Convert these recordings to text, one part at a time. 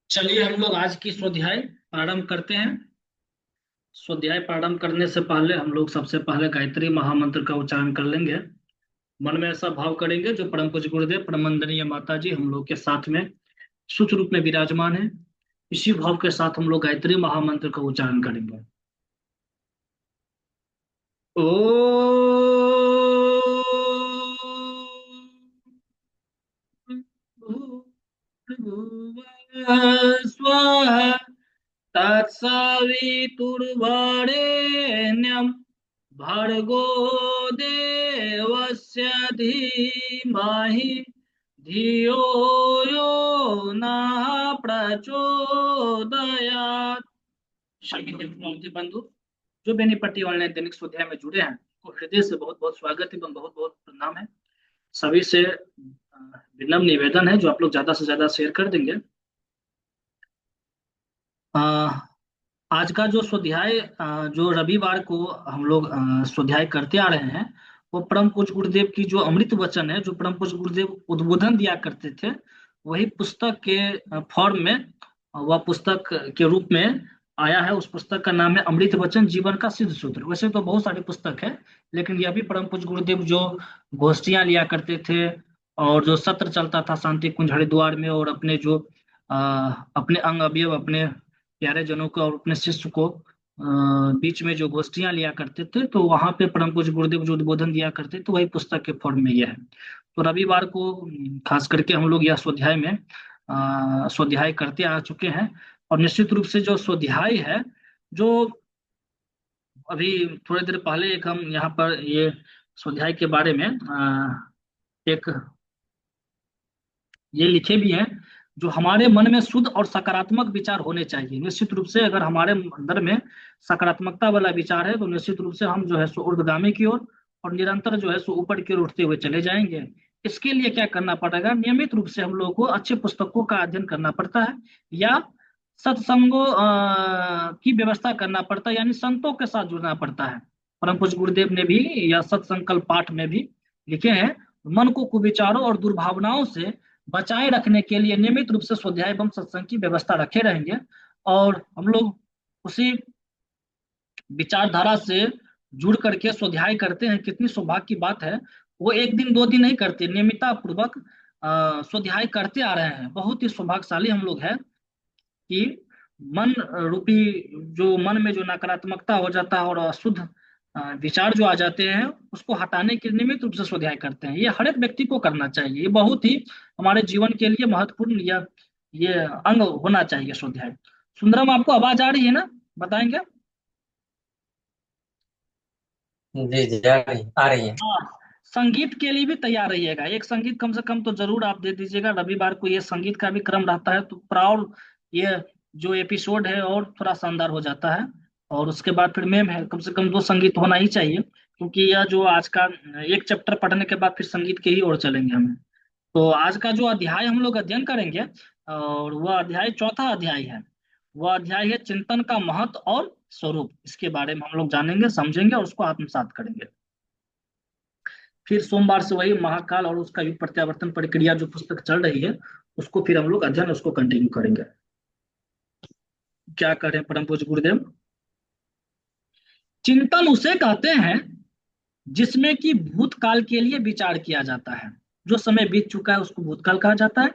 चलिए हम लोग आज की स्वाध्याय प्रारंभ करते हैं। स्वाध्याय प्रारंभ करने से पहले हम लोग सबसे पहले गायत्री महामंत्र का उच्चारण कर लेंगे। मन में ऐसा भाव करेंगे जो परम पूज्य गुरुदेव परम वंदनीय माता जी हम लोग के साथ में सूक्ष्म रूप में विराजमान है। इसी भाव के साथ हम लोग गायत्री महामंत्र का उच्चारण करेंगे। ओ स्वाहा तत्सवितुर्वरेण्यं भर्गो देवस्य धीमहि धियो यो नः प्रचोदयात्। सभी देवताओं बंधु जो बेनीपट्टी ऑनलाइन दैनिक स्वाध्याय में जुड़े हैं तो हृदय से बहुत बहुत स्वागत एवं बहुत बहुत प्रणाम है। सभी से विनम्र निवेदन है जो आप लोग ज्यादा से ज्यादा शेयर कर देंगे। अ, आज का जो स्वाध्याय जो रविवार को हम लोग स्वाध्याय करते आ रहे हैं वो परम पूज्य गुरुदेव की जो अमृत वचन है जो परम पूज्य गुरुदेव उद्बोधन दिया करते थे वही पुस्तक के फॉर्म में वह पुस्तक के रूप में आया है। उस पुस्तक का नाम है अमृत वचन जीवन का सिद्ध सूत्र। वैसे तो बहुत सारी पुस्तक है लेकिन यह भी परम पूज्य गुरुदेव जो गोष्ठियां लिया करते थे और जो सत्र चलता था शांति कुंज हरिद्वार में और अपने जो अपने अंग अवयव अपने प्यारे जनों को और अपने शिष्य को बीच में जो गोष्ठियां लिया करते थे तो वहां पे परम पूज्य गुरुदेव जो उद्बोधन दिया करते थे वही पुस्तक के फॉर्म में यह है। तो रविवार को खास करके हम लोग यह स्वाध्याय में स्वाध्याय करते आ चुके हैं। और निश्चित रूप से जो स्वाध्याय है जो अभी थोड़ी देर पहले एक हम यहाँ पर ये स्वाध्याय के बारे में एक ये लिखे भी हैं जो हमारे मन में शुद्ध और सकारात्मक विचार होने चाहिए। निश्चित रूप से अगर हमारे अंदर में सकारात्मकता वाला विचार है तो निश्चित रूप से हम जो है सो ऊर्ध्वगामी की ओर और निरंतर जो है सो ऊपर की ओर उठते हुए चले जाएंगे। इसके लिए क्या करना पड़ेगा, नियमित रूप से हम लोगों को अच्छे पुस्तकों का अध्ययन करना पड़ता है या सत्संगों की व्यवस्था करना पड़ता है यानी संतों के साथ जुड़ना पड़ता है। परम पूज्य गुरुदेव ने भी या सत्संकल्प पाठ में भी लिखे हैं मन को कुविचारों और दुर्भावनाओं से बचाए रखने के लिए नियमित रूप से स्वाध्याय एवं सत्संग की व्यवस्था रखे रहेंगे। और हम लोग उसी विचारधारा से जुड़ करके स्वाध्याय करते हैं। कितनी सौभाग्य की बात है, वो एक दिन दो दिन नहीं करते, नियमितता पूर्वक स्वाध्याय करते आ रहे हैं। बहुत ही सौभाग्यशाली हम लोग हैं कि मन रूपी जो मन में जो नकारात्मकता हो जाता है और अशुद्ध विचार जो आ जाते हैं उसको हटाने के लिए नियमित रूप से स्वाध्याय करते हैं। ये हर एक व्यक्ति को करना चाहिए, ये बहुत ही हमारे जीवन के लिए महत्वपूर्ण या ये अंग होना चाहिए स्वाध्याय। सुंदरम आपको आवाज आ रही है ना, बताएंगे? जी जी आ रही है। हाँ, संगीत के लिए भी तैयार रहिएगा। एक संगीत कम से कम तो जरूर आप दे दीजिएगा। रविवार को ये संगीत का भी क्रम रहता है तो प्राउड ये जो एपिसोड है और थोड़ा शानदार हो जाता है। और उसके बाद फिर मेम है, कम से कम दो संगीत होना ही चाहिए क्योंकि यह जो आज का एक चैप्टर पढ़ने के बाद फिर संगीत के ही ओर चलेंगे हमें। तो आज का जो अध्याय हम लोग अध्ययन करेंगे और वह अध्याय चौथा अध्याय है। वह अध्याय है चिंतन का महत्व और स्वरूप। इसके बारे में हम लोग जानेंगे समझेंगे और उसको आत्मसात करेंगे। फिर सोमवार से वही महाकाल और उसका युग प्रत्यावर्तन प्रक्रिया जो पुस्तक चल रही है उसको फिर हम लोग अध्ययन उसको कंटिन्यू करेंगे। क्या करें परम पूज्य गुरुदेव? चिंतन उसे कहते हैं जिसमें कि भूतकाल के लिए विचार किया जाता है। जो समय बीत चुका है उसको भूतकाल कहा जाता है।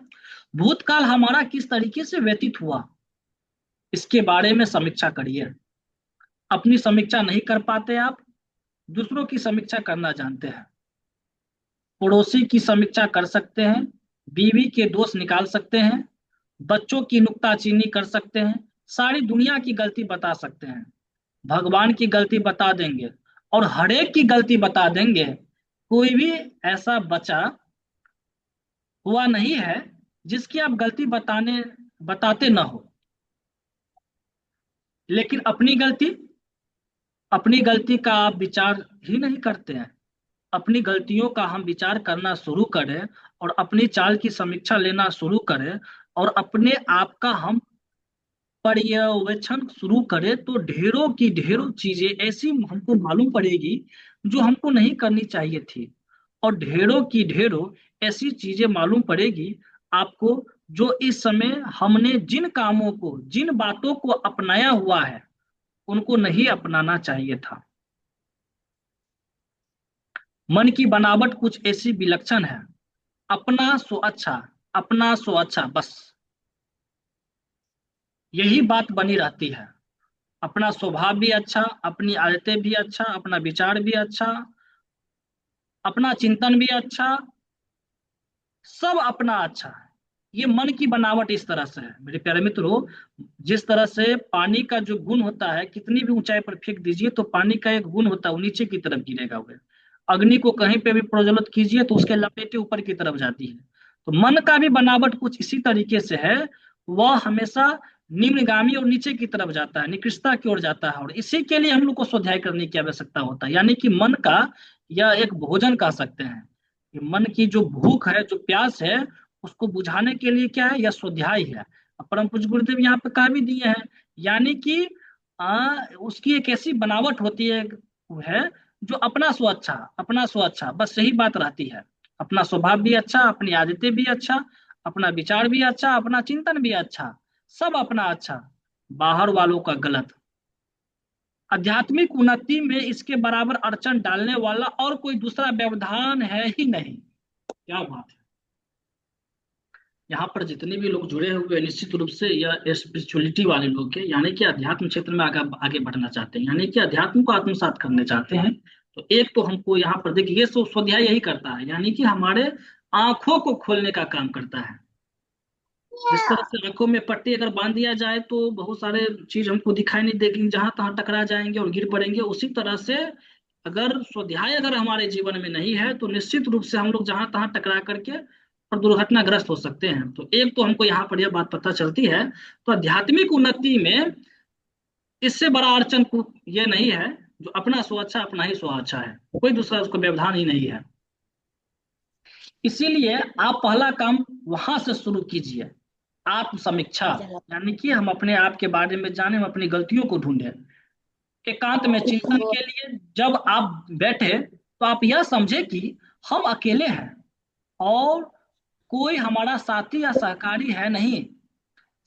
भूतकाल हमारा किस तरीके से व्यतीत हुआ इसके बारे में समीक्षा करिए। अपनी समीक्षा नहीं कर पाते आप, दूसरों की समीक्षा करना जानते हैं। पड़ोसी की समीक्षा कर सकते हैं, बीवी के दोष निकाल सकते हैं, बच्चों की नुक्ताचीनी कर सकते हैं, सारी दुनिया की गलती बता सकते हैं, भगवान की गलती बता देंगे और हरेक की गलती बता देंगे। कोई भी ऐसा बचा हुआ नहीं है जिसकी आप गलती बताते ना हो। लेकिन अपनी गलती का आप विचार ही नहीं करते हैं। अपनी गलतियों का हम विचार करना शुरू करें और अपनी चाल की समीक्षा लेना शुरू करें और अपने आप का हम पर्यवेक्षण शुरू करें तो ढेरों की ढेरों चीजें ऐसी हमको मालूम पड़ेगी जो हमको नहीं करनी चाहिए थी। और ढेरों की ढेरों ऐसी चीजें मालूम पड़ेगी आपको जो इस समय हमने जिन कामों को, जिन बातों को अपनाया हुआ है, उनको नहीं अपनाना चाहिए था। मन की बनावट कुछ ऐसी विलक्षण है, अपना सो अच्छा, अपना सो अच्छा, बस यही बात बनी रहती है। अपना स्वभाव भी अच्छा, अपनी आदतें भी अच्छा, अपना विचार भी अच्छा, अपना चिंतन भी अच्छा, सब अपना अच्छा है। ये मन की बनावट इस तरह से है मेरे प्यारे मित्रों। जिस तरह से पानी का जो गुण होता है, कितनी भी ऊंचाई पर फेंक दीजिए तो पानी का एक गुण होता है, वो नीचे की तरफ गिरेगा हुए। अग्नि को कहीं पे भी प्रज्वलित कीजिए तो उसके लपेटे ऊपर की तरफ जाती है। तो मन का भी बनावट कुछ इसी तरीके से है। वह हमेशा निम्नगामी और नीचे की तरफ जाता है, निकृष्टता की ओर जाता है, और इसी के लिए हम लोग को स्वाध्याय करने की आवश्यकता होता है। यानी कि मन का यह एक भोजन कह सकते हैं। कि मन की जो भूख है, जो प्यास है, उसको बुझाने के लिए क्या है, यह स्वाध्याय है। अब परम पूज्य गुरुदेव यहाँ पे कह भी दिए हैं। यानी कि उसकी एक ऐसी बनावट होती है, वो है जो अपना स्व अच्छा, अपना स्व अच्छा, बस यही बात रहती है। अपना स्वभाव भी अच्छा, अपनी आदतें भी अच्छा, अपना विचार भी अच्छा, अपना चिंतन भी अच्छा, सब अपना अच्छा, बाहर वालों का गलत। आध्यात्मिक उन्नति में इसके बराबर अड़चन डालने वाला और कोई दूसरा व्यवधान है ही नहीं। क्या बात है। यहाँ पर जितने भी लोग जुड़े हुए हैं, निश्चित रूप से यह स्पिरिचुअलिटी वाले लोग हैं, यानी कि अध्यात्म क्षेत्र में आगे आगे बढ़ना चाहते हैं, यानी कि अध्यात्म को आत्मसात करने चाहते हैं। तो एक तो हमको यहाँ पर देखिए, ये स्वाध्याय यही करता है, यानी कि हमारे आंखों को खोलने का काम करता है। जिस तरह से आंखों में पट्टी अगर बांध दिया जाए तो बहुत सारे चीज हमको दिखाई नहीं देगी, जहां तहां टकरा जाएंगे और गिर पड़ेंगे। उसी तरह से अगर स्वाध्याय अगर हमारे जीवन में नहीं है तो निश्चित रूप से हम लोग जहां तहां टकरा करके और दुर्घटनाग्रस्त हो सकते हैं। तो एक तो हमको यहाँ पर यह बात पता चलती है। तो आध्यात्मिक उन्नति में इससे बड़ा अड़चन ये नहीं है, जो अपना स्व अच्छा, अपना ही स्व अच्छा है, कोई दूसरा उसको व्यवधान ही नहीं है। इसीलिए आप पहला काम वहां से शुरू कीजिए, आत्म समीक्षा। यानी कि हम अपने आप के बारे में जाने, हम अपनी गलतियों को ढूंढें। एकांत में चिंतन के लिए जब आप बैठे तो आप यह समझे कि हम अकेले हैं और कोई हमारा साथी या सहकारी है नहीं।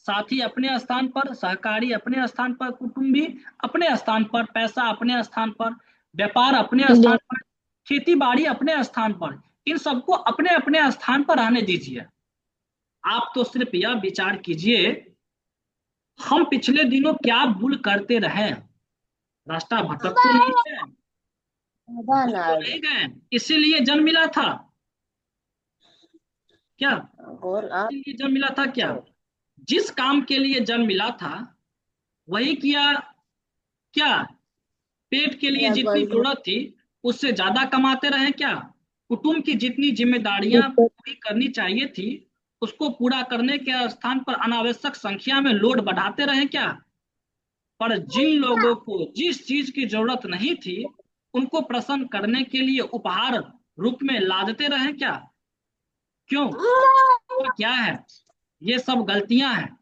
साथी अपने स्थान पर, सहकारी अपने स्थान पर, कुटुंबी अपने स्थान पर, पैसा अपने स्थान पर, व्यापार अपने स्थान पर, खेती बाड़ी अपने स्थान पर, इन सबको अपने अपने स्थान पर रहने दीजिए। आप तो सिर्फ यह विचार कीजिए, हम पिछले दिनों क्या भूल करते रहे। रास्ता भटक तो नहीं गए, भूल तो नहीं गए, इसीलिए जन्म मिला था क्या? इसीलिए जन्म मिला था क्या? जिस काम के लिए जन्म मिला था वही किया क्या? पेट के लिए जितनी जरूरत थी उससे ज्यादा कमाते रहे क्या? कुटुंब की जितनी जिम्मेदारियां पूरी करनी चाहिए थी उसको पूरा करने के स्थान पर अनावश्यक संख्या में लोड बढ़ाते रहे क्या? पर जिन लोगों को जिस चीज की जरूरत नहीं थी उनको प्रसन्न करने के लिए उपहार रूप में लादते रहे क्या? क्यों? क्या है? ये सब गलतियां हैं।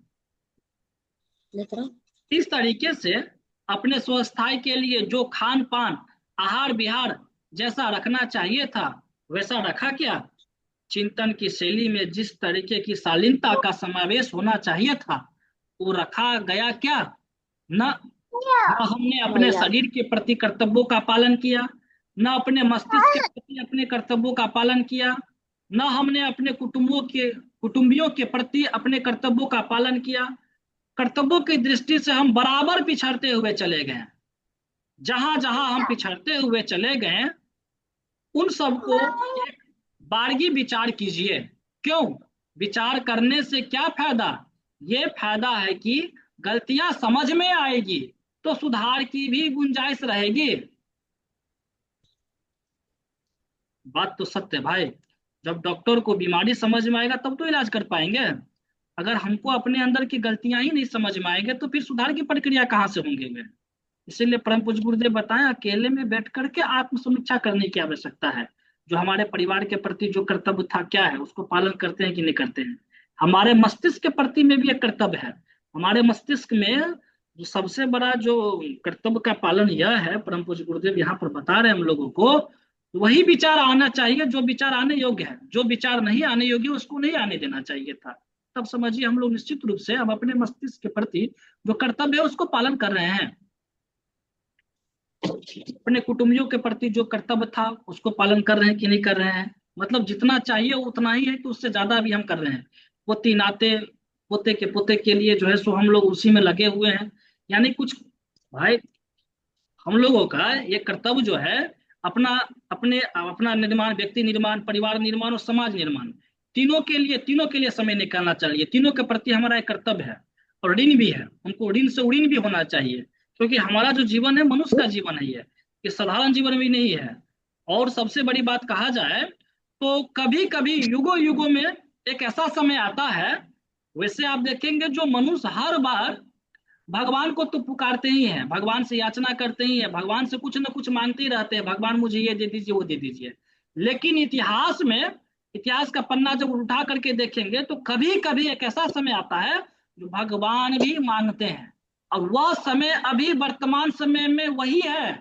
इस तरीके से अपने स्वस्थाई के लिए जो खान पान, आहार विहार जैसा रखना चाहिए था वैसा रखा क्या? चिंतन की शैली में जिस तरीके की शालीनता का समावेश होना चाहिए था वो रखा गया क्या? न न हमने अपने शरीर के प्रति कर्तव्यों का पालन किया, न अपने मस्तिष्क के प्रति अपने कर्तव्यों का पालन किया, न हमने अपने कुटुंबियों के प्रति अपने कर्तव्यों का पालन किया। कर्तव्यों की दृष्टि से हम बराबर पिछड़ते हुए चले गए। जहां जहां हम पिछड़ते हुए चले गए उन सबको एक बारगी विचार कीजिए। क्यों? विचार करने से क्या फायदा? ये फायदा है कि गलतियां समझ में आएगी तो सुधार की भी गुंजाइश रहेगी। बात तो सत्य है भाई। जब डॉक्टर को बीमारी समझ में आएगा तब तो इलाज कर पाएंगे। अगर हमको अपने अंदर की गलतियां ही नहीं समझ में आएंगे तो फिर सुधार की प्रक्रिया कहाँ से होंगे वे? इसीलिए परम पूज्य गुरुदेव बताएं, अकेले में बैठ करके आत्म समीक्षा करने की आवश्यकता है। जो हमारे परिवार के प्रति जो कर्तव्य था क्या है, उसको पालन करते हैं कि नहीं करते हैं। हमारे मस्तिष्क के प्रति में भी एक कर्तव्य है। हमारे मस्तिष्क में जो सबसे बड़ा जो कर्तव्य का पालन यह है, परम पूज्य गुरुदेव यहाँ पर बता रहे हैं हम लोगों को, वही विचार आना चाहिए जो विचार आने योग्य है। जो विचार नहीं आने योग्य उसको नहीं आने देना चाहिए था। तब समझिए हम लोग निश्चित रूप से हम अपने मस्तिष्क के प्रति जो कर्तव्य है उसको पालन कर रहे हैं। अपने कुटुंबियों के प्रति जो कर्तव्य था उसको पालन कर रहे हैं कि नहीं कर रहे हैं। मतलब जितना चाहिए उतना ही है कि उससे ज्यादा भी हम कर रहे हैं। पोती नाते पोते के पोते के लिए जो है सो हम लोग उसी में लगे हुए हैं। यानी कुछ भाई हम लोगों का ये कर्तव्य जो है अपना अपने अपना निर्माण, व्यक्ति निर्माण, परिवार निर्माण और समाज निर्माण, तीनों के लिए समय निकालना चाहिए। तीनों के प्रति हमारा एक कर्तव्य है और ऋण भी है, उनको ऋण से ऋण भी होना चाहिए। क्योंकि हमारा जो जीवन है मनुष्य का जीवन है, ये साधारण जीवन भी नहीं है। और सबसे बड़ी बात कहा जाए तो कभी कभी युगों युगों में एक ऐसा समय आता है, वैसे आप देखेंगे जो मनुष्य हर बार भगवान को तो पुकारते ही हैं, भगवान से याचना करते ही हैं, भगवान से कुछ ना कुछ मांगते ही रहते हैं, भगवान मुझे ये दे दीजिए वो दे दीजिए। लेकिन इतिहास में, इतिहास का पन्ना जब उठा करके देखेंगे तो कभी कभी एक ऐसा समय आता है जो भगवान भी मांगते हैं। और वह समय अभी वर्तमान समय में वही है।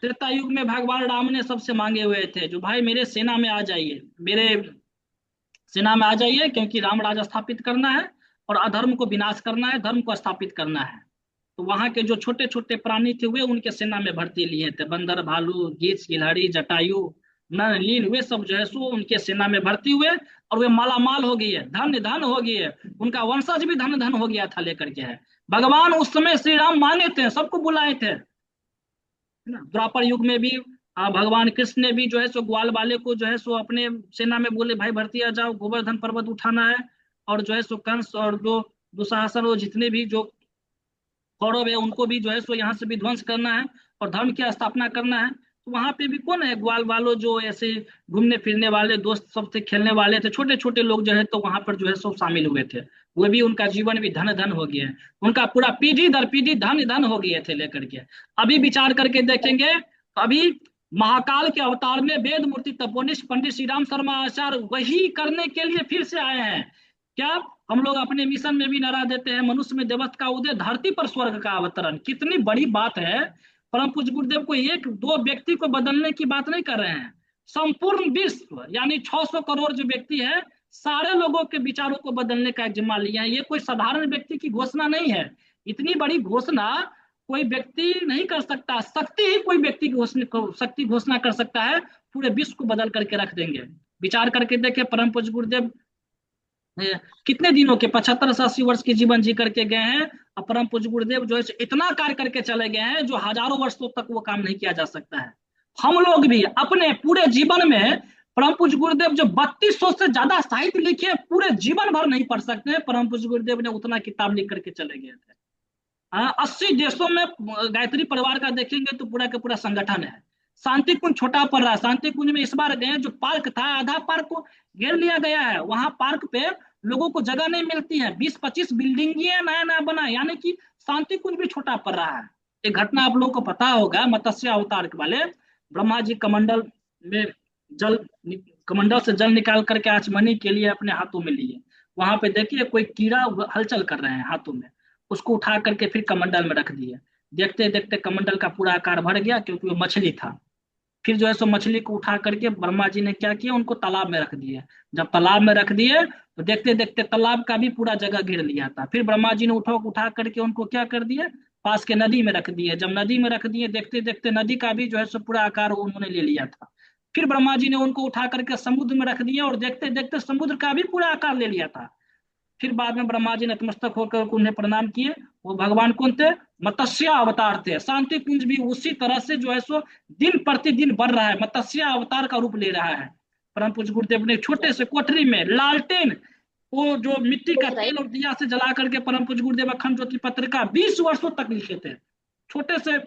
त्रेता युग में भगवान राम ने सबसे मांगे हुए थे जो भाई मेरे सेना में आ जाइए, मेरे सेना में आ जाइए, क्योंकि राम राज स्थापित करना है और अधर्म को विनाश करना है, धर्म को स्थापित करना है। तो वहां के जो छोटे छोटे प्राणी थे वे उनके सेना में भर्ती लिए थे, बंदर, भालू, गीच, गिलहरी, जटायु, नर, नील, वे सब जो है सो उनके सेना में भर्ती हुए और वे माला माल हो गई है, धन धन हो गई है, उनका वंशज भी धन धन हो गया था लेकर के है। भगवान उस समय श्री राम मांगे थे, सबको बुलाए थे, है ना। द्वापर युग में भी भगवान कृष्ण ने भी जो है सो ग्वाल वाले को जो है सो अपने सेना में बोले भाई भर्ती आ जाओ, गोवर्धन पर्वत उठाना है। और जो है सो कंस और जो दुशासन और जितने भी जो कौरव है उनको भी जो है सो यहाँ से भी ध्वंस करना है और धर्म की स्थापना करना है। तो वहां पे भी कौन है, ग्वाल वालों जो ऐसे घूमने फिरने वाले दोस्त सब थे, खेलने वाले थे, छोटे छोटे लोग जो है तो वहां पर जो है सब शामिल हुए थे। वो भी उनका जीवन भी धन धन हो गया है, उनका पूरा पीढ़ी दर पीढ़ी धन धन हो गए थे लेकर के। अभी विचार करके देखेंगे तो अभी महाकाल के अवतार में वेद मूर्ति तपोनिष्ठ पंडित श्री राम शर्मा आचार्य वही करने के लिए फिर से आए हैं। क्या हम लोग अपने मिशन में भी नारा देते हैं, मनुष्य में देवत्व का उदय, धरती पर स्वर्ग का अवतरण। कितनी बड़ी बात है। परम पूज्य गुरुदेव को एक दो व्यक्ति को बदलने की बात नहीं कर रहे हैं, संपूर्ण विश्व यानी 600 करोड़ जो व्यक्ति है सारे लोगों के विचारों को बदलने का एक जिम्मा लिया है। ये कोई साधारण व्यक्ति की घोषणा नहीं है। इतनी बड़ी घोषणा कोई व्यक्ति नहीं कर सकता, शक्ति ही कोई व्यक्ति की घोषणा, शक्ति घोषणा कर सकता है, पूरे विश्व को बदल करके रख देंगे। विचार करके देखे परम पूज्य गुरुदेव कितने दिनों के 75 से 80 वर्ष के जीवन जी करके गए हैं। और परम पूज्य गुरुदेव जो है इतना कार्य करके चले गए हैं जो हजारों वर्षों तक वो काम नहीं किया जा सकता है। हम लोग भी अपने पूरे जीवन में परम पूज्य गुरुदेव जो 3200 से ज्यादा साहित्य लिखे पूरे जीवन भर नहीं पढ़ सकते हैं। परम पूज्य गुरुदेव ने उतना किताब लिख करके चले गए थे। 80 देशों में गायत्री परिवार का देखेंगे तो पूरा का पूरा संगठन है। शांति कुंज छोटा पड़ रहा है, शांति कुंज में इस बार गए, जो पार्क था आधा पार्क को घेर लिया गया है। वहां पार्क पे लोगों को जगह नहीं मिलती है, 20-25 बिल्डिंगियां नया नया बना, यानी कि शांति कुंज भी छोटा पड़ रहा है। एक घटना आप लोगों को पता होगा, मत्स्य अवतार के वाले ब्रह्मा जी कमंडल में जल, कमंडल से जल निकाल करके आचमनी के लिए अपने हाथों में लिए। वहां पे देखिए कोई कीड़ा हलचल कर रहे हैं हाथों में, उसको उठा करके फिर कमंडल में रख दिए। देखते देखते कमंडल का पूरा आकार बढ़ गया क्योंकि वो मछली था। फिर जो है सो मछली को उठा करके ब्रह्मा जी ने क्या किया, उनको तालाब में रख दिए। जब तालाब में रख दिए तो देखते देखते तालाब का भी पूरा जगह घेर लिया था। फिर ब्रह्मा जी ने उठा उठा करके उनको क्या कर दिए, पास के नदी में रख दिए। जब नदी में रख दिए देखते देखते नदी का भी जो है सो पूरा आकार उन्होंने ले लिया था। फिर ब्रह्मा जी ने उनको उठा करके समुद्र में रख दिया और देखते देखते समुद्र का भी पूरा आकार ले लिया था। फिर बाद में ब्रह्मा जी नतमस्तक होकर उन्हें प्रणाम किए। वो भगवान कौन थे, मत्स्य अवतार थे। शांति कुंज भी उसी तरह से जो है सो दिन प्रतिदिन बढ़ रहा है, मत्स्य अवतार का रूप ले रहा है। परम पूज्य गुरुदेव ने छोटे से कोठरी में लालटेन, वो जो मिट्टी का तेल और दिया से जला करके परम पूज्य गुरुदेव अखंड ज्योति पत्रिका 20 वर्षों तक लिखे थे। छोटे से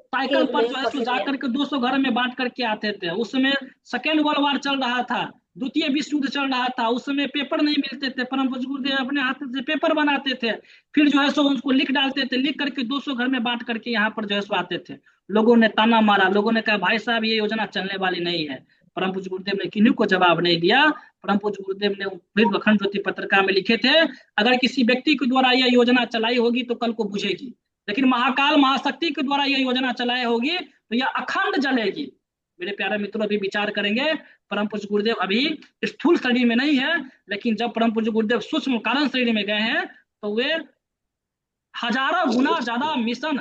साइकिल पर जो है सो जाकर के 200 घर में बांट करके आते थे। उस समय सेकेंड वर्ल्ड वार चल रहा था, द्वितीय विश्व युद्ध चल रहा था। उस समय पेपर नहीं मिलते थे, परम पूज्य गुरुदेव अपने हाथ से पेपर बनाते थे, फिर जो है सो उसको लिख डालते थे, लिख करके 200 घर में बांट करके यहाँ पर जो है सो आते थे। लोगों ने ताना मारा, लोगों ने कहा भाई साहब ये योजना चलने वाली नहीं है। परम पूज्य गुरुदेव ने किन्हीं को जवाब नहीं दिया। परम पूज्य गुरुदेव ने फिर अखंड ज्योति पत्रिका में लिखे थे, अगर किसी व्यक्ति के द्वारा यह योजना चलाई होगी तो कल को बुझेगी, लेकिन महाकाल महाशक्ति के द्वारा यह योजना चलाई होगी तो यह अखंड जलेगी। मेरे प्यारे मित्रों अभी विचार करेंगे। परम पूज्य गुरुदेव अभी स्थूल शरीर में नहीं है, लेकिन जब परम पूज्य गुरुदेव सूक्ष्म कारण शरीर में गए हैं तो वे हजारों गुना ज्यादा मिशन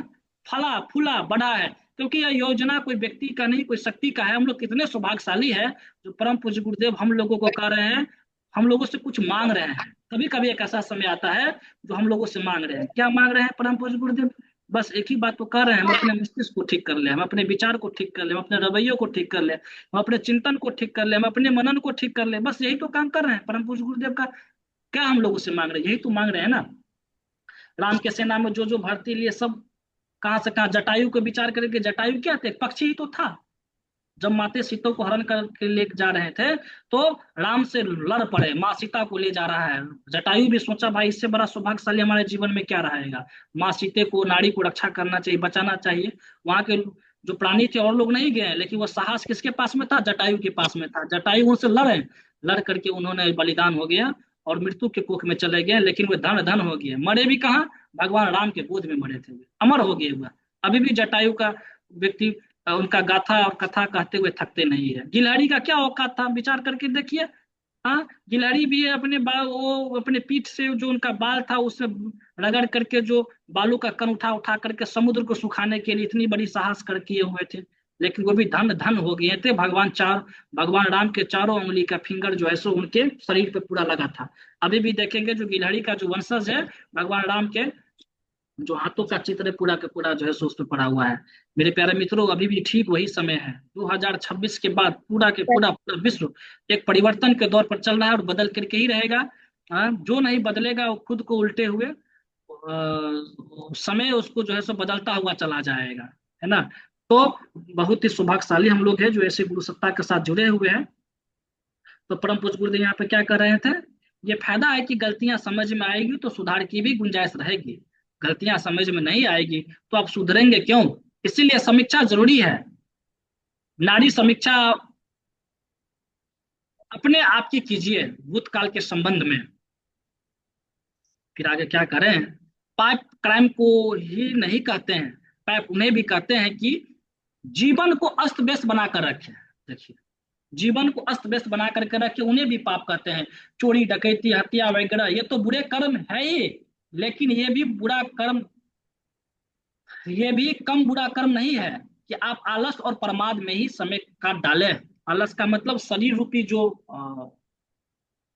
फला फूला बढ़ा है। क्योंकि यह योजना कोई व्यक्ति का नहीं, कोई शक्ति का है। हम लोग कितने सौभाग्यशाली है जो परम पूज्य गुरुदेव हम लोगों को कह रहे हैं, हम लोगों से कुछ मांग रहे हैं। कभी कभी एक ऐसा समय आता है जो हम लोगों से मांग रहे हैं। क्या मांग रहे हैं परम पूज्य गुरुदेव? बस एक ही बात तो कर रहे हैं, हम अपने मस्तिष्क को ठीक कर ले, हम अपने विचार को ठीक कर ले, हम अपने रवैयों को ठीक कर ले, हम अपने चिंतन को ठीक कर ले, हम अपने मनन को ठीक कर ले। बस यही तो काम कर रहे हैं परम पूज्य गुरुदेव का। क्या हम लोगों से मांग रहे हैं? यही तो मांग रहे हैं ना। राम के सेना में जो जो भर्ती लिए सब कहाँ से कहाँ, जटायु को विचार करके, जटायु क्या थे? पक्षी ही तो था। जब माते सीता को हरण करके ले जा रहे थे तो राम से लड़ पड़े, माँ सीता को ले जा रहा है। जटायु भी सोचा भाई इससे बड़ा सौभाग्यशाली हमारे जीवन में क्या रहेगा। माँ सीते को, नारी को रक्षा करना चाहिए, बचाना चाहिए। वहां के जो प्राणी थे और लोग नहीं गए, लेकिन वो साहस किसके पास में था? जटायु के पास में था। जटायु उनसे लड़े, लड़ करके उन्होंने बलिदान हो गया और मृत्यु के कोख में चले गए। लेकिन वे धन धन हो गए, मरे भी कहाँ? भगवान राम के गोद में मरे थे, वे अमर हो गए हुआ। अभी भी जटायु का व्यक्ति उनका गाथा और कथा कहते हुए थकते नहीं है। गिलहरी का क्या औकात था, विचार करके देखिए। हाँ, गिलहरी भी अपने बाल, वो अपने पीठ से जो उनका बाल था उससे रगड़ करके जो बालू का कण उठा उठा करके समुद्र को सुखाने के लिए इतनी बड़ी साहस कर किए हुए थे। लेकिन वो भी धन धन हो गए थे। भगवान राम के चारों उंगली का फिंगर जो है सो उनके शरीर पे पूरा लगा था। अभी भी देखेंगे जो गिलहरी का जो वंशज है, भगवान राम के जो हाथों का चित्र है पूरा का पूरा जो है सो उस पर पड़ा हुआ है। मेरे प्यारे मित्रों अभी भी ठीक वही समय है। 2026 के बाद पूरा के पूरा पूरा विश्व एक परिवर्तन के दौर पर चल रहा है और बदल करके ही रहेगा। जो नहीं बदलेगा वो खुद को उल्टे हुए समय उसको जो है सो बदलता हुआ चला जाएगा, है ना। तो बहुत ही सौभाग्यशाली हम लोग हैं जो ऐसे गुरु सत्ता के साथ जुड़े हुए हैं। तो परम पूज्य गुरुदेव यहाँ पे क्या कर रहे थे? ये फायदा है कि गलतियां समझ में आएगी तो सुधार की भी गुंजाइश रहेगी। गलतियां समझ में नहीं आएगी तो आप सुधरेंगे क्यों? इसीलिए समीक्षा जरूरी है। नारी समीक्षा अपने आप की कीजिए भूतकाल के संबंध में। फिर आगे क्या करें? पाप क्राइम को ही नहीं कहते हैं, पाप उन्हें भी कहते हैं कि जीवन को अस्त व्यस्त बनाकर रखें। देखिए, जीवन को अस्त व्यस्त बना करके रखे उन्हें भी पाप कहते हैं। चोरी डकैती हत्या वगैरह ये तो बुरे कर्म है ही, लेकिन ये भी कम बुरा कर्म नहीं है कि आप आलस और प्रमाद में ही समय काट डालें। आलस का मतलब शरीर रूपी जो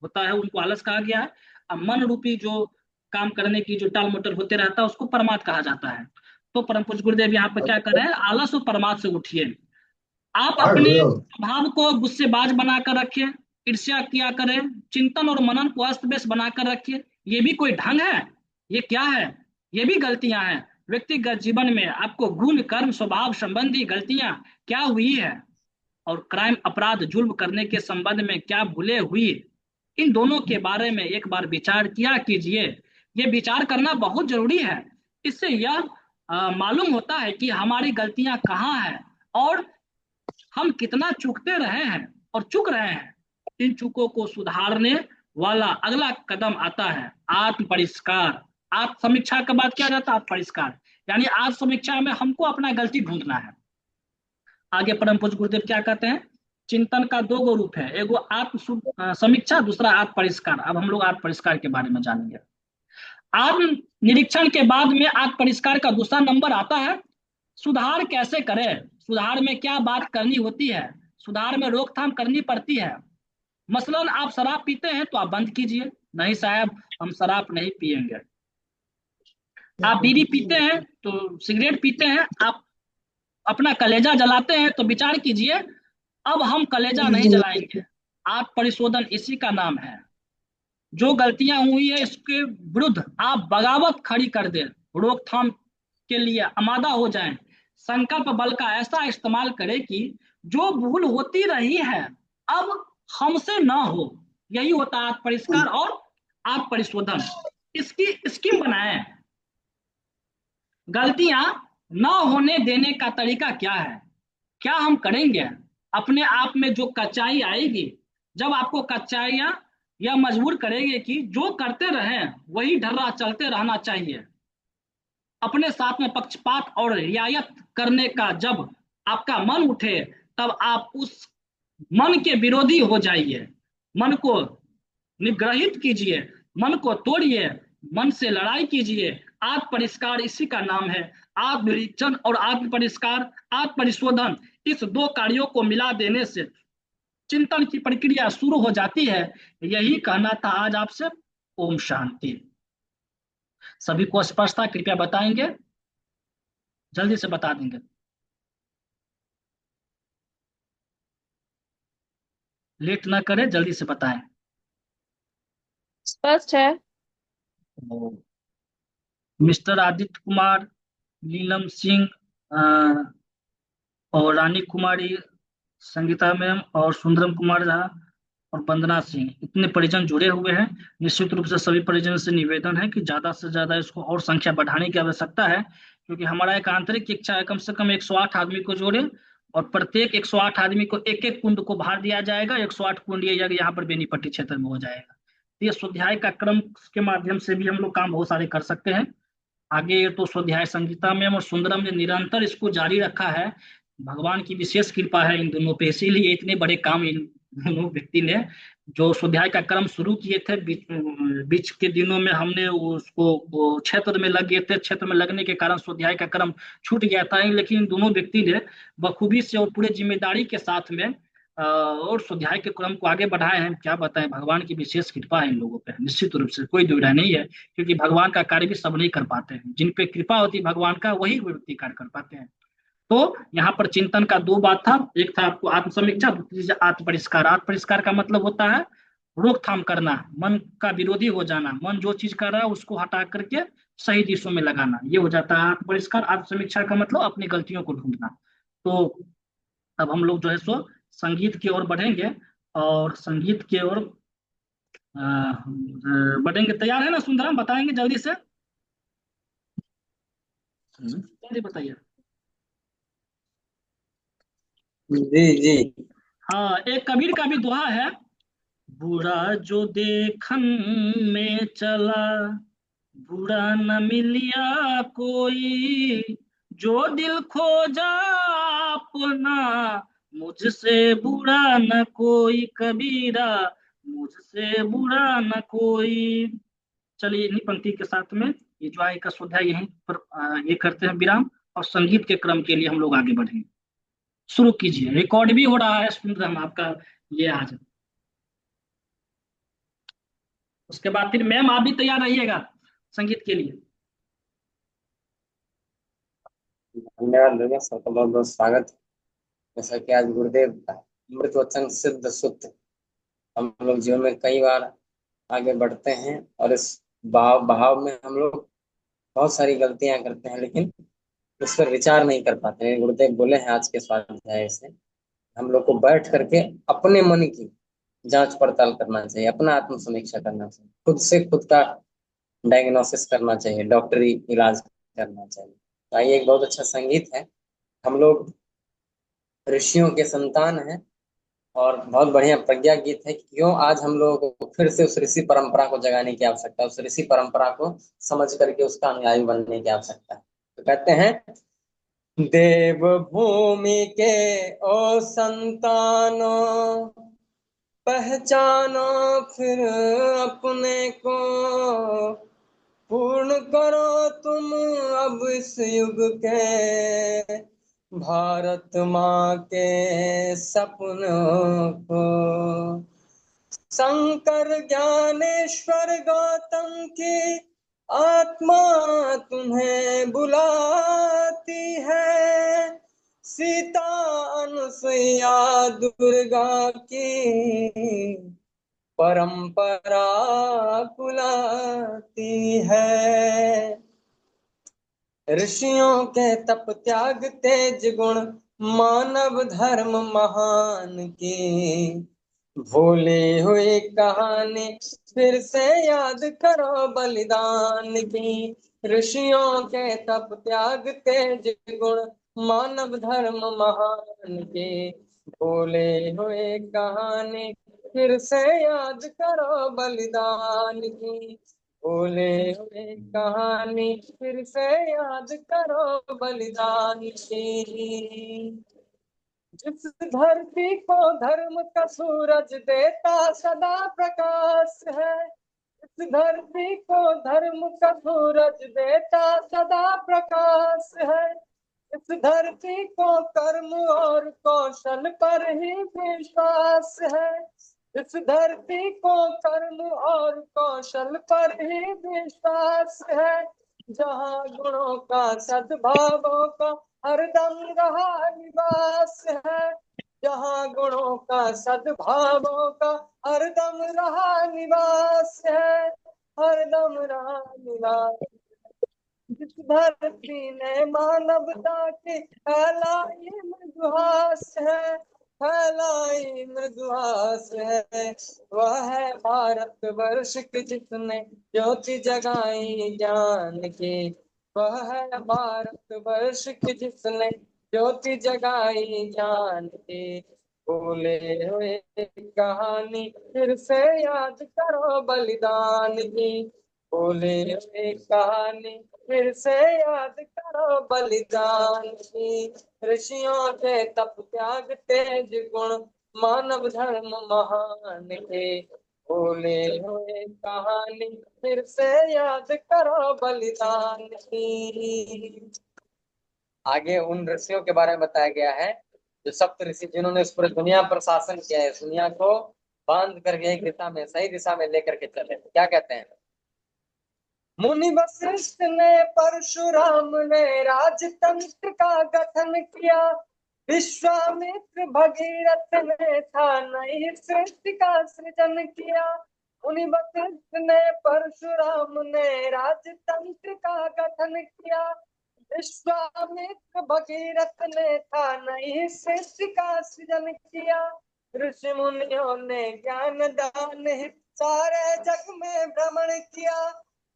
होता है उनको आलस कहा गया है। अब मन रूपी जो काम करने की जो टाल मटोल होते रहता है उसको प्रमाद कहा जाता है। तो परम पूज्य गुरुदेव यहाँ पर क्या कर रहे हैं? आलस और प्रमाद से उठिए। आप अपने स्वभाव को गुस्सेबाज बनाकर रखिए, ईर्ष्या किया करें, चिंतन और मनन को अस्त व्यस्त बनाकर रखिए। ये भी कोई ढंग है? ये क्या है? ये भी गलतियां हैं। व्यक्तिगत जीवन में आपको गुण कर्म स्वभाव संबंधी गलतियां क्या हुई है, और क्राइम अपराध जुल्म करने के संबंध में क्या भूले हुई, इन दोनों के बारे में एक बार विचार किया कीजिए। ये विचार करना बहुत जरूरी है। इससे यह मालूम होता है कि हमारी गलतियां कहाँ हैं और हम कितना चूकते रहे हैं और चूक रहे हैं। इन चूकों को सुधारने वाला अगला कदम आता है आत्म परिष्कार। आत्म समीक्षा के बाद क्या रहता है? आत्म परिष्कार, यानी आत्म समीक्षा में हमको अपना गलती ढूंढना है। आगे परम पूज्य गुरुदेव क्या कहते हैं? चिंतन का दो गो रूप है, एगो समीक्षा, दूसरा आत्म परिष्कार। अब हम लोग आत्म परिष्कार के बारे में जानेंगे। आत्म निरीक्षण के बाद में आत्म परिष्कार का दूसरा नंबर आता है सुधार कैसे करें। सुधार में क्या बात करनी होती है, सुधार में रोकथाम करनी पड़ती है। मसलन आप शराब पीते हैं तो आप बंद कीजिए, नहीं साहब हम शराब नहीं पिएंगे। आप बीड़ी पीते हैं तो सिगरेट पीते हैं, आप अपना कलेजा जलाते हैं तो विचार कीजिए अब हम कलेजा नहीं जलाएंगे। आप परिशोधन इसी का नाम है। जो गलतियां हुई है इसके विरुद्ध आप बगावत खड़ी कर दें, रोकथाम के लिए आमादा हो जाएं। संकल्प बल का ऐसा इस्तेमाल करें कि जो भूल होती रही है अब हमसे ना हो। यही होता है आत्म परिष्कार और आत्म परिशोधन। इसकी स्कीम बनाएं। गलतियां न होने देने का तरीका क्या है, क्या हम करेंगे? अपने आप में जो कच्चाई आएगी, जब आपको कच्चाइयां यह मजबूर करेंगे कि जो करते रहें वही ढर्रा चलते रहना चाहिए। अपने साथ में पक्षपात और रियायत करने का जब आपका मन उठे तब आप उस मन के विरोधी हो जाइए, मन को निग्रहित कीजिए, मन को तोड़िए, मन से लड़ाई कीजिए। आत्म परिष्कार इसी का नाम है। आत्मनिरीक्षण और आत्म परिष्कार, आत्म परिशोधन, इस दो कार्यों को मिला देने से चिंतन की प्रक्रिया शुरू हो जाती है। यही कहना था आज आपसे। ओम शांति। सभी को स्पष्ट था? कृपया बताएंगे, जल्दी से बता देंगे। लेट ना करें, जल्दी से बताएं। स्पष्ट है। मिस्टर आदित्य कुमार, नीलम सिंह, और रानी कुमारी, संगीता मैम, और सुंदरम कुमार झा, और वंदना सिंह, इतने परिजन जुड़े हुए हैं। निश्चित रूप से सभी परिजन से निवेदन है कि ज्यादा से ज्यादा इसको और संख्या बढ़ाने की आवश्यकता है, क्योंकि हमारा एक आंतरिक इच्छा है कम से कम 108 आदमी को जोड़े, और प्रत्येक 108 आदमी को एक एक कुंड को भार दिया जाएगा। 108 कुंड ये यज्ञ यहाँ पर बेनीपट्टी क्षेत्र में हो जाएगा। तो ये स्वाध्याय का क्रम के माध्यम से भी हम लोग काम बहुत सारे कर सकते हैं। आगे तो स्वाध्याय संगीता में और सुंदरम ने निरंतर इसको जारी रखा है। भगवान की विशेष कृपा है इन दोनों पे, इसीलिए इतने बड़े काम इन दोनों व्यक्ति ने जो स्वाध्याय का क्रम शुरू किए थे। बीच के दिनों में हमने उसको वो क्षेत्र में लग गए थे, क्षेत्र में लगने के कारण स्वाध्याय का क्रम छूट गया था, लेकिन इन दोनों व्यक्ति ने बखूबी से और पूरे जिम्मेदारी के साथ में और स्वाध्याय के क्रम को आगे बढ़ाए हैं। क्या बताएं, भगवान की विशेष कृपा है इन लोगों पे, निश्चित रूप से कोई दुविधा नहीं है, क्योंकि भगवान का कार्य भी सब नहीं कर पाते हैं। जिन पे कृपा होती है भगवान का, वही व्यक्ति कार्य कर पाते हैं। तो यहाँ पर चिंतन का दो बात था, एक था आपको आत्म समीक्षा, दूसरी से आत्म परिष्कार। आत्म परिष्कार का मतलब होता है रोकथाम करना, मन का विरोधी हो जाना, मन जो चीज कर रहा है उसको हटा करके सही दिशा में लगाना, ये हो जाता है आत्म परिष्कार। आत्म समीक्षा का मतलब अपनी गलतियों को ढूंढना। तो अब हम लोग जो है सो संगीत की ओर बढ़ेंगे, और संगीत की ओर बढ़ेंगे। तैयार है ना सुंदरम? बताएंगे जल्दी से, जल्दी बताइए। जी जी। हाँ, एक कबीर का भी दोहा है। बुरा जो देखन में चला, बुरा न मिलिया कोई, जो दिल खोजा अपना, मुझसे बुरा न कोई कबीरा, मुझसे बुरा न कोई। चलिए इन्हीं पंक्ति के साथ में ये जो आय का शुद्ध है यहीं पर ये करते हैं विराम, और संगीत के क्रम के लिए हम लोग आगे बढ़ेंगे। शुरू कीजिए, रिकॉर्ड भी हो रहा है, सुन रहे हम आपका ये आज। उसके बाद फिर मैम आप भी तैयार रहिएगा संगीत के लिए। धन्यवाद भैया, सबका बहुत बहुत स्वागत है। जैसा कि आज गुरुदेव का अमृत वचन सिद्ध सुद्ध, हम लोग जीवन में कई बार आगे बढ़ते हैं और इस भाव भाव में हम लोग बहुत सारी गलतियां करते हैं, लेकिन उस पर विचार नहीं कर पाते हैं। गुरुदेव बोले हैं आज के स्वाध्याय से हम लोग को बैठ करके अपने मन की जांच पड़ताल करना चाहिए, अपना आत्म समीक्षा करना चाहिए, खुद से खुद का डायग्नोसिस करना चाहिए, डॉक्टरी इलाज करना चाहिए। तो आइए, एक बहुत अच्छा संगीत है। हम लोग ऋषियों के संतान हैं और बहुत बढ़िया प्रज्ञा गीत है। क्यों आज हम लोगों को फिर से उस ऋषि परंपरा को जगाने की आवश्यकता है, उस ऋषि परंपरा को समझ करके उसका अनुयायी बनने की आवश्यकता है। तो कहते हैं, देव भूमि के ओ संतानों, पहचानो फिर अपने को, पूर्ण करो तुम अब इस युग के भारत माँ के सपनों को। शंकर ज्ञानेश्वर गौतम की आत्मा तुम्हें बुलाती है, सीता अनुसुईया दुर्गा की परंपरा बुलाती है। ऋषियों के तप त्याग तेज गुण, मानव धर्म महान की, भूली हुई कहानी फिर से याद करो बलिदान की। ऋषियों के तप त्याग तेज गुण, मानव धर्म महान की, भूले हुए कहानी फिर से याद करो बलिदान की। भूले हुए कहानी फिर से याद करो बलिदान की। जिस धरती को धर्म का सूरज देता सदा प्रकाश है, इस धरती को धर्म का सूरज देता सदा प्रकाश है, इस धरती को कर्म और कौशल पर ही विश्वास है, इस धरती को कर्म और कौशल पर ही विश्वास है, जहाँ गुणों का सद्भावों का हरदम रहा निवास है, जहाँ गुणों का सद्भावों का हरदम रहा निवास है, हरदम रहा निवास। जिस धरती ने मानवता की फैलाई मृदुहास है, फैलाई मृदुहास है, वह है भारत वर्ष की जिसने ज्योति जगाई ज्ञान की, वह है भारत वर्ष की जिसने ज्योति जगाई ज्ञान की। भूले हुए कहानी फिर से याद करो बलिदान की, भूले हुए कहानी फिर से याद करो बलिदान की। ऋषियों के तप त्याग तेज गुण मानव धर्म महान के, भूले हुए कहानी फिर से याद करो बलिदान की। आगे उन ऋषियों के बारे में बताया गया है जो सप्त ऋषि जिन्होंने इस पूरी दुनिया पर शासन किया है, इस दुनिया को बांध करके एक दिशा में सही दिशा में लेकर के चले। क्या कहते हैं? मुनि वशिष्ठ ने परशुराम ने राजतंत्र का गठन किया, विश्वामित्र भगीरथ ने था नई सृष्टि का सृजन किया। मुनि वशिष्ठ ने परशुराम ने राजतंत्र का गठन किया, विश्वामित्र भगीरथ ने था नई सृष्टि का सृजन किया। ऋषि मुनियों ने ज्ञान दान हित सारे जग में भ्रमण किया,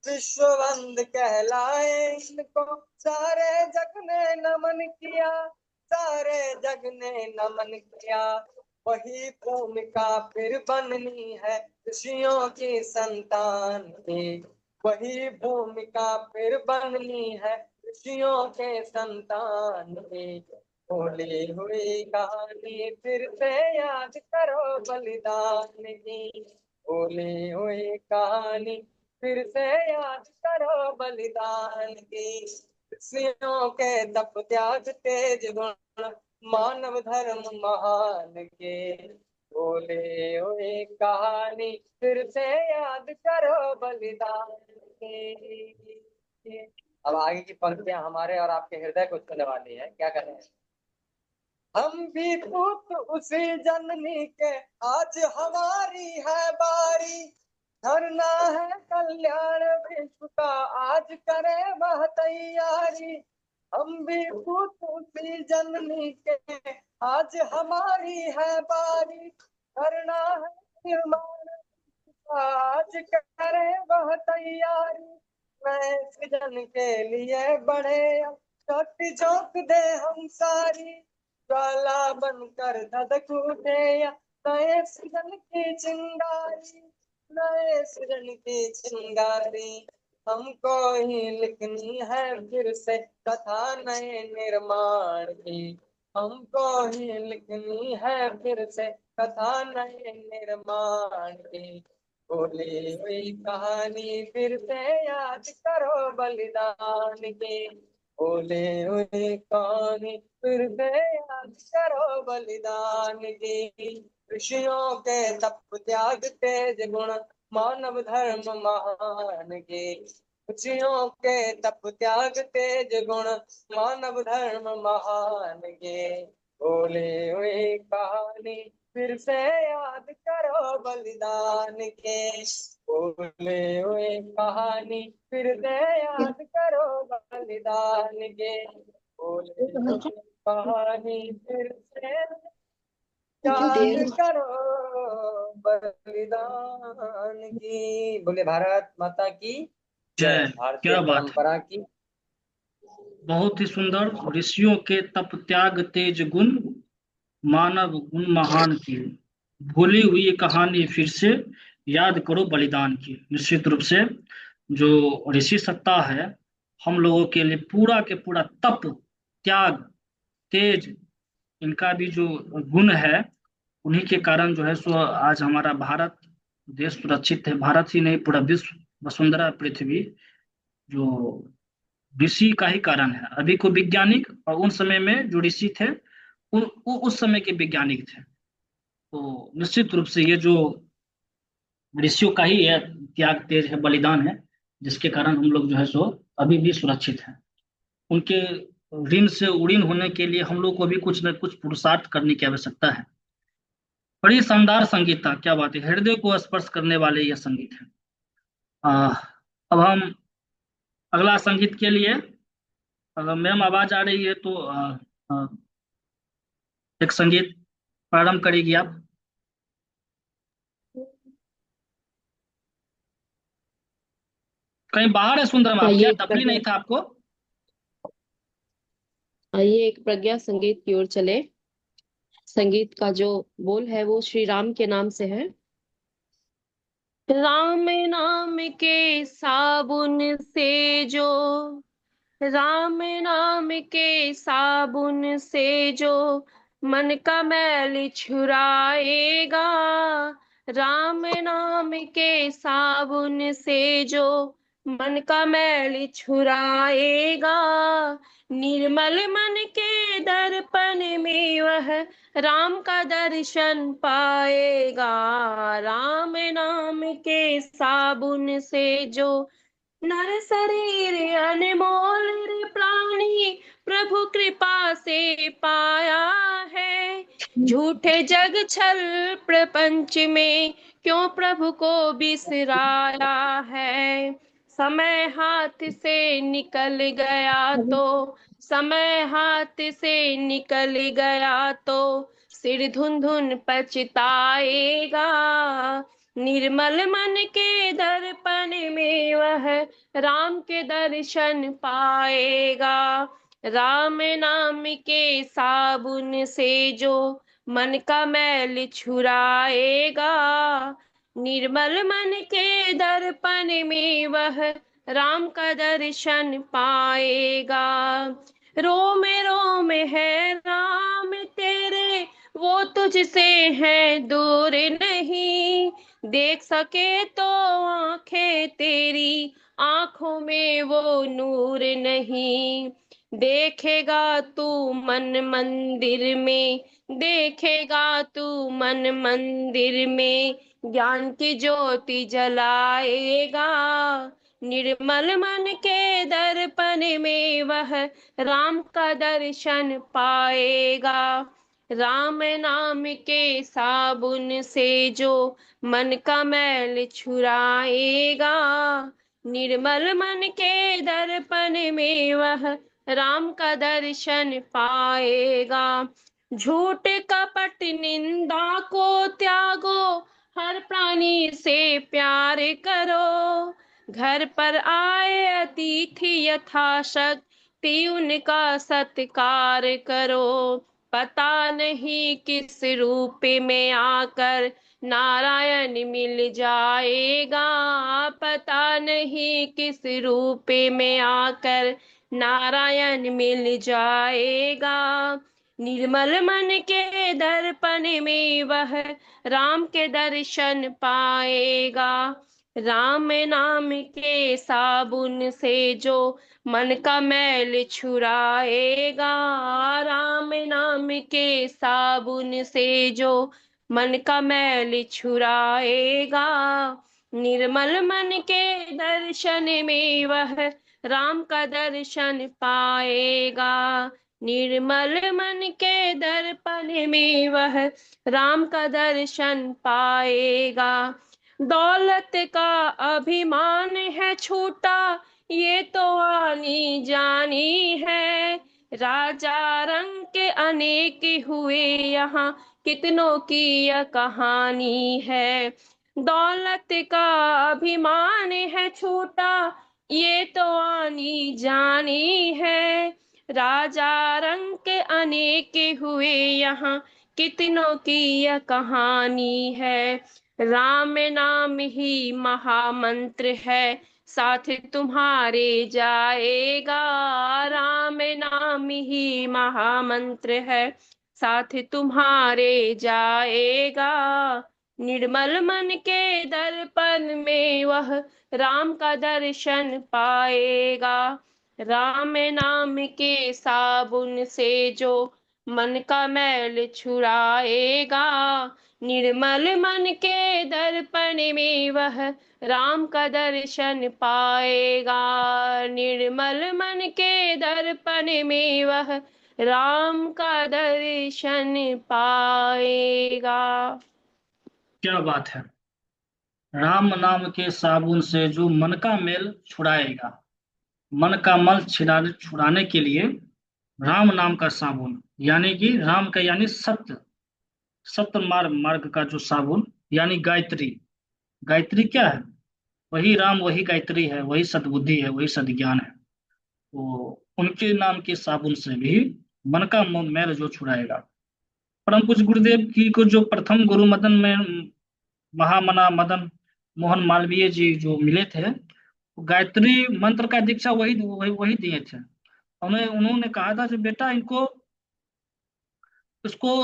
विश्ववंद कहलाए इनको सारे जग ने नमन किया, सारे जग ने नमन किया। वही भूमिका फिर बननी है ऋषियों की संतान की, वही भूमिका फिर बननी है ऋषियों के संतान की। भूली हुई कहानी फिर से याद करो बलिदान की, भूली हुई कहानी फिर से याद करो बलिदान की। ऋषियों के तप त्याग तेज गुण मानव धर्म महान के, बोले हुए कहानी फिर से याद करो बलिदान की। अब आगे की पंक्तियां हमारे और आपके हृदय को छूने वाली है। क्या कर रहे हैं? हम भी पुत उसी जननी के, आज हमारी है बारी, धरना है कल्याण विश्व का, आज करे वह तैयारी। हम भी पुत उसी जननी के, आज हमारी है बारी, धरना है निर्माण का, आज करे वह तैयारी। नए सृजन के लिए बढ़े शक्ति झोंक दे हम सारी, ज्वाला बनकर धधक उठे या नए सृजन की चिंगारी, नए सृजन की चिंगारी। हमको ही लिखनी है फिर से कथा नए निर्माण की, हमको ही लिखनी है फिर से कथा नए निर्माण की। भूली हुई कहानी फिर से याद करो बलिदान की, भूली हुई कहानी फिर से याद करो बलिदान की। ऋषियों के तप त्याग तेज गुण मानव धर्म महान के, ऋषियों के तप त्याग तेज गुण मानव धर्म महान के। भूली हुई कहानी फिर से याद करो बलिदान के, भूले हुए कहानी फिर से याद करो बलिदान के, भूले हुए कहानी फिर से याद करो बलिदान की। बोले भारत माता की जय, जय। भारतीय क्या बात है, परंपरा की। बहुत ही सुंदर। ऋषियों के तप त्याग तेज गुण मानव गुण महान की, भूली हुई कहानी फिर से याद करो बलिदान की। निश्चित रूप से जो ऋषि सत्ता है हम लोगों के लिए पूरा के पूरा तप त्याग तेज इनका भी जो गुण है, उन्हीं के कारण जो है सो आज हमारा भारत देश सुरक्षित है। भारत ही नहीं, पूरा विश्व, वसुंधरा पृथ्वी, जो ऋषि का ही कारण है। अभी को वैज्ञानिक और उन समय में जो ऋषि थे, वो उस समय के वैज्ञानिक थे। तो निश्चित रूप से ये जो ऋषियों का ही है त्याग, तेज है, बलिदान है, जिसके कारण हम लोग जो है सो अभी भी सुरक्षित हैं। उनके ऋण से उड़ीन होने के लिए हम लोग को भी कुछ न कुछ पुरुषार्थ करने की आवश्यकता है। बड़ी शानदार संगीत था, क्या बात है, हृदय को स्पर्श करने वाले यह संगीत है। आ, अब हम अगला संगीत के लिए, अगर मैम आवाज आ रही है तो आ, एक संगीत प्रारंभ करेगी आप। कहीं बाहर है सुंदरम आप, आइए क्या एक टपली प्रज्ञा नहीं था आपको? आइए एक प्रज्ञा संगीत की ओर चले। संगीत का जो बोल है वो श्री राम के नाम से है। राम नाम के साबुन से जो, राम नाम के साबुन से जो मन का मैल छुड़ाएगा, राम नाम के साबुन से जो मन का मैल छुड़ाएगा, निर्मल मन के दर्पण में वह राम का दर्शन पाएगा, राम नाम के साबुन से जो नर शरीर अनमोल रे प्राणी प्रभु कृपा से पाया है, झूठे जग छल प्रपंच में क्यों प्रभु को बिसराया है, समय हाथ से निकल गया तो, समय हाथ से निकल गया तो सिर धुन धुन पछताएगा, निर्मल मन के दर्पण में वह राम के दर्शन पाएगा, राम नाम के साबुन से जो मन का मैल छुड़ाएगा, निर्मल मन के दर्पण में वह राम का दर्शन पाएगा, रोम रोम है राम तेरे वो तुझसे है दूर नहीं, देख सके तो आंखें तेरी आंखों में वो नूर नहीं, देखेगा तू मन मंदिर में, देखेगा तू मन मंदिर में ज्ञान की ज्योति जलाएगा, निर्मल मन के दर्पण में वह राम का दर्शन पाएगा, राम नाम के साबुन से जो मन का मैल छुड़ाएगा, निर्मल मन के दर्पण में वह राम का दर्शन पाएगा, झूठ कपट निंदा को त्यागो हर प्राणी से प्यार करो, घर पर आए अतिथि यथाशक्ति उनका सत्कार करो, पता नहीं किस रूप में आकर नारायण मिल जाएगा, पता नहीं किस रूप में आकर नारायण मिल जाएगा, निर्मल मन के दर्पण में वह राम के दर्शन पाएगा, राम नाम के साबुन से जो मन का मैल छुड़ाएगा, राम नाम के साबुन से जो मन का मैल छुड़ाएगा, निर्मल मन के दर्शन में वह राम का दर्शन पाएगा, निर्मल मन के दर्पण में वह राम का दर्शन पाएगा, दौलत का अभिमान है छूटा ये तो आनी जानी है, राजा रंग के अनेक हुए यहाँ कितनों की यह कहानी है, दौलत का अभिमान है छूटा ये तो आनी जानी है, राजा रंग के अनेक हुए यहाँ कितनों की यह कहानी है, राम नाम ही महामंत्र है साथ तुम्हारे जाएगा, राम नाम ही महामंत्र है साथ तुम्हारे जाएगा। निर्मल मन के दर्पण में वह राम का दर्शन पाएगा। राम नाम के साबुन से जो मन का मैल छुड़ाएगा। निर्मल मन के दर्पण में वह राम का दर्शन पाएगा। निर्मल मन के दर्पण में वह राम का दर्शन पाएगा। क्या बात है। राम नाम के साबुन से जो मन का मेल छुड़ाएगा। मन का मल छुड़ाने के लिए राम नाम का साबुन, यानी कि राम का यानी सत्य, सत्य मार्ग का जो साबुन, यानी गायत्री। गायत्री क्या है? वही राम, वही गायत्री है, वही सद्बुद्धि है, वही सद्ज्ञान है। तो उनके नाम के साबुन से भी मन का मैल जो छुड़ाएगा। परम पूज्य गुरुदेव की को जो प्रथम गुरु मदन में महामना मदन मोहन मालवीय जी जो मिले थे, वो गायत्री मंत्र का दीक्षा वही दिए थे। उन्हें उन्होंने कहा था कि बेटा इनको, इसको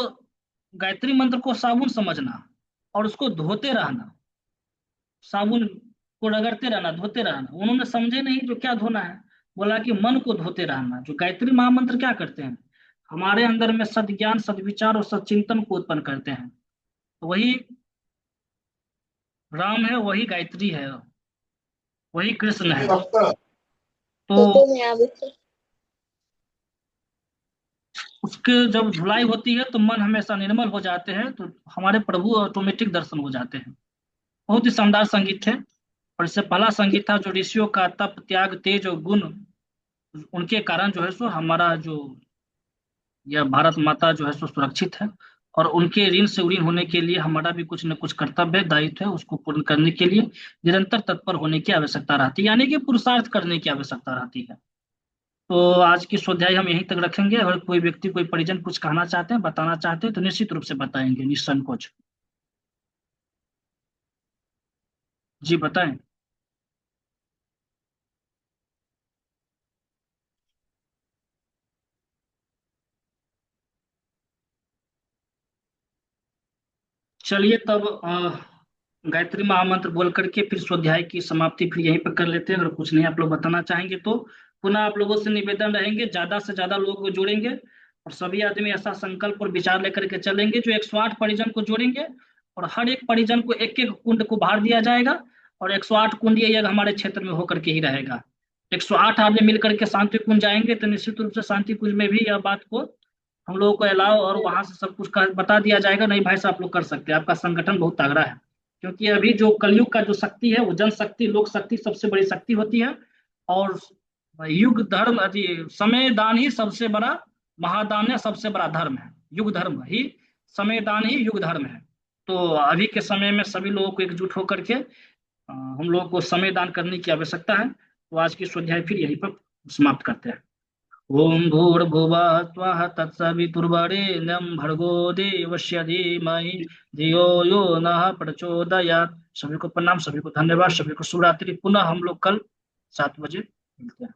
गायत्री मंत्र को साबुन समझना और उसको धोते रहना, साबुन को रगड़ते रहना, धोते रहना। उन्होंने समझे नहीं जो क्या धोना है। बोला कि मन को धोते रहना। जो गायत्री महामंत्र क्या करते हैं, हमारे अंदर में सद्ज्ञान, सद्विचार और सच्चिंतन को उत्पन्न करते हैं। तो वही राम है, वही गायत्री है, वही कृष्ण है। तो उसके जब धुलाई होती है तो मन हमेशा निर्मल हो जाते हैं, तो हमारे प्रभु ऑटोमेटिक दर्शन हो जाते हैं। बहुत ही शानदार संगीत है। और इससे पहला संगीत था जो ऋषियों का तप, त्याग, तेज और गुण, उनके कारण जो है सो हमारा जो यह भारत माता जो है सो सुरक्षित है। और उनके ऋण से ऋण होने के लिए हमारा भी कुछ न कुछ कर्तव्य, दायित्व है, उसको पूर्ण करने के लिए निरंतर तत्पर होने की आवश्यकता रहती है, यानी कि पुरुषार्थ करने की आवश्यकता रहती है। तो आज की स्वाध्याय हम यहीं तक रखेंगे। अगर कोई व्यक्ति, कोई परिजन कुछ कहना चाहते हैं, बताना चाहते हैं, तो निश्चित रूप से बताएंगे, निसंकोच। जी बताएं। चलिए तब गायत्री महामंत्र बोल करके फिर स्वाध्याय की समाप्ति फिर यहीं पर कर लेते हैं। अगर कुछ नहीं आप लोग बताना चाहेंगे तो पुनः आप लोगों से निवेदन रहेंगे, ज्यादा से ज्यादा लोगों को जोड़ेंगे और सभी आदमी ऐसा संकल्प और विचार लेकर के चलेंगे जो 108 परिजन को जोड़ेंगे। और हर एक परिजन को एक एक कुंड को बाहर दिया जाएगा। और 108 कुंड ये हमारे क्षेत्र में होकर के ही रहेगा। 108 आदमी मिलकर के शांति कुंज जाएंगे तो निश्चित रूप से शांति कुंज में भी यह बात को हम लोगों को अलाव, और वहां से सब कुछ बता दिया जाएगा। नहीं भाई साहब, आप लोग कर सकते हैं, आपका संगठन बहुत तगड़ा है। क्योंकि अभी जो कलयुग का जो शक्ति है वो जनशक्ति, लोक शक्ति सबसे बड़ी शक्ति होती है। और युग धर्म, अति समय दान ही सबसे बड़ा महादान है, सबसे बड़ा धर्म है। युग धर्म ही, समय दान ही युग धर्म है। तो अभी के समय में सभी लोगों को एकजुट होकर के हम लोगों को समय दान करने की आवश्यकता है। तो आज की स्वाध्याय फिर यहीं पर समाप्त करते हैं। ओम भूर्भुवः स्वः तत्सवितुर्वरेण्यं भर्गो देवस्य धीमहि धियो यो नः प्रचोदयात्। सभी को प्रणाम, सभी को धन्यवाद, सभी को शुभ रात्रि। पुनः हम लोग कल 7 बजे मिलते हैं।